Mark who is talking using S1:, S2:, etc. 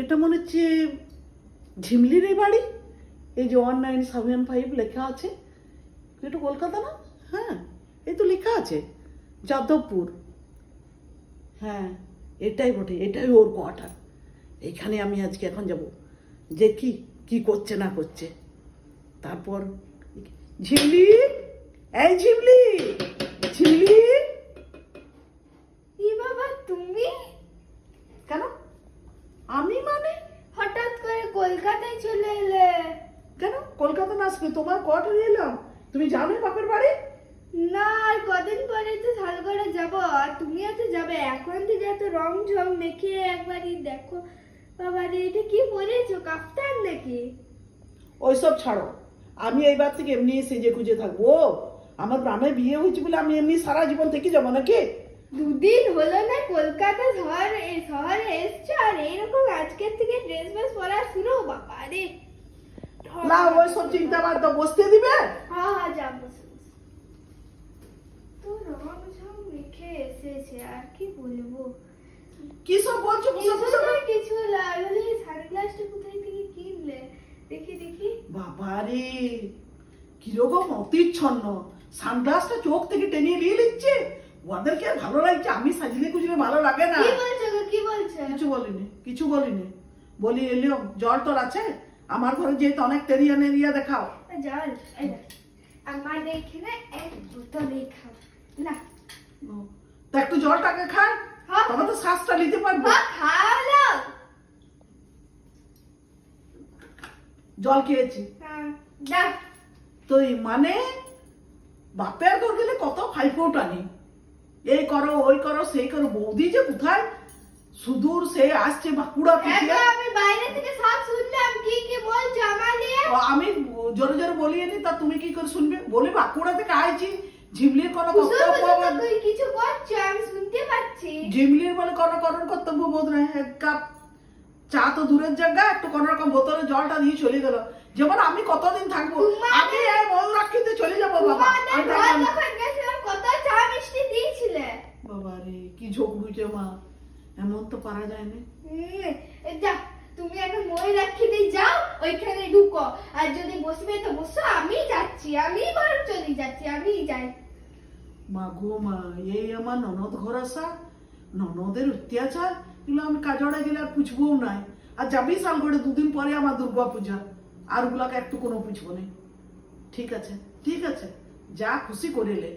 S1: এটা মনে হচ্ছে ঝিমলির এই বাড়ি। এই যে 1975 লেখা আছে। এটা কলকাতা না? হ্যাঁ, এই তো লেখা আছে যাদবপুর। হ্যাঁ, এটাই বটে, এটাই ওর কোয়ার্টার। এইখানে আমি আজকে এখন যাব, দেখি কি করছে না করছে। তারপর ঝিমলি, এই ঝিমলি, ঝিমলি।
S2: ই বাবা, তুমি
S1: কেন? আমি মানে?
S2: হঠাৎ করে কলকাতায় চলে এলে?
S1: কেন কলকাতা না আসবে? তোমার কোয়ার্টারে এলাম। তুমি জানো বাপের বাড়ি?
S2: না, আর কদিন পরে তো শালগড়ে যাব, আর তুমিও তো যাবে। এখন থেকে এত রং ঝং মেখে একবারই দেখো। বাবা রে, এটা কি পরেছো, কাফতান নাকি?
S1: ওইসব ছাড়ো, আমি এইবার থেকে এমনি সেজে গুজে থাকবো। আমার গ্রামে বিয়ে হয়েছে বলে আমি এমনি সারা জীবন থেকে যাবো নাকি?
S2: দুদিন হলো না কলকাতা শহরে এসছো, আর এইরকম আজকের থেকে ড্রেস বেস পরা শুরু? বাবা রে,
S1: না ওইসব চিন্তা বাদ দাও, বসতে দিবে?
S2: হ্যাঁ হ্যাঁ, যাবো। তো রং ঝং মেখে এসেছে, আর কি বলবো।
S1: কি সব বলছো?
S2: কিছু লাগলে সানগ্লাসটা কোথায় থেকে কিনলে? দেখি দেখি।
S1: বাবারে, কিরকম অতিচ্ছন্ন! সানগ্লাসটা চোখ থেকে টেনে নিয়ে নিচ্ছে। ওদেরকে আর ভালো লাগছে? আমি সাজলে কুজলে ভালো লাগে না।
S2: কি বলছো গো, কি বলছো?
S1: কিছু বলিনি, কিছু বলিনি। বলি এলিও জল টল আছে? আমার ঘরে যেহেতু অনেক তেরিয়া নেরিয়া দেখাও।
S2: জল এই দেখ, আমাদের এখানে এক বোতল খাও না।
S1: তো একটু জলটাকে খায়,
S2: হ্যাঁ।
S1: তবে তো শ্বাসটা নিতে পারবো।
S2: খাও না।
S1: জল খেয়েছি।
S2: দেখ,
S1: তো এই মানে বাপের ঘর গেলে কত ফাইফোট আনি, এই করো ওই করো সেই করো। বৌদি যে কোথায় সুদূর সে আসছে বাঁকুড়া থেকে।
S2: আমি বাইরে থেকে সব শুনলাম, কি কি বলছো আমার নিয়ে।
S1: আমি জোরে জোরে বলিয়ে নি, তা তুমি কি করে শুনবে? বলি বাঁকুড়া থেকে আইছি, ঝিমলির কোনো কর্তব্য,
S2: কিছু করছো আমি শুনতে পাচ্ছি।
S1: ঝিমলির বলে কোনো কর্তব্য বোধ নাই। এক কাপ চা তো দূরের জায়গা, একটু কোন রকম বোতলে জলটা দিয়ে চলে গেল। যেমন আমি কতদিন থাকবো? আমি এই মন রাখিতে চলে যাবো বাবা।
S2: কত চা মিষ্টি দিয়েছিলে।
S1: বাবা রে, কি ঝোঁক বুঝে মা, এমন তো পারা যায় না।
S2: যা, তুমি এখন মই রাখিতে যাও, ওইখানে ঢুকো। আর যদি বসবে তো বসো, আমি যাচ্ছি, আমি বরং চলে যাচ্ছি, আমি যাই।
S1: মা গো মা, এই আমার ননদ ঘর আসা, ননদের অত্যাচার, এগুলো আমি কাজড়ে গেলে আর পুছবও নাই। আর যাবি শালগড়ে দুদিন পরে আমার দুর্গা পূজা, আর ওগুলাকে একটু কোনো পুছবো না। ঠিক আছে, ঠিক আছে, যা খুশি করিলে।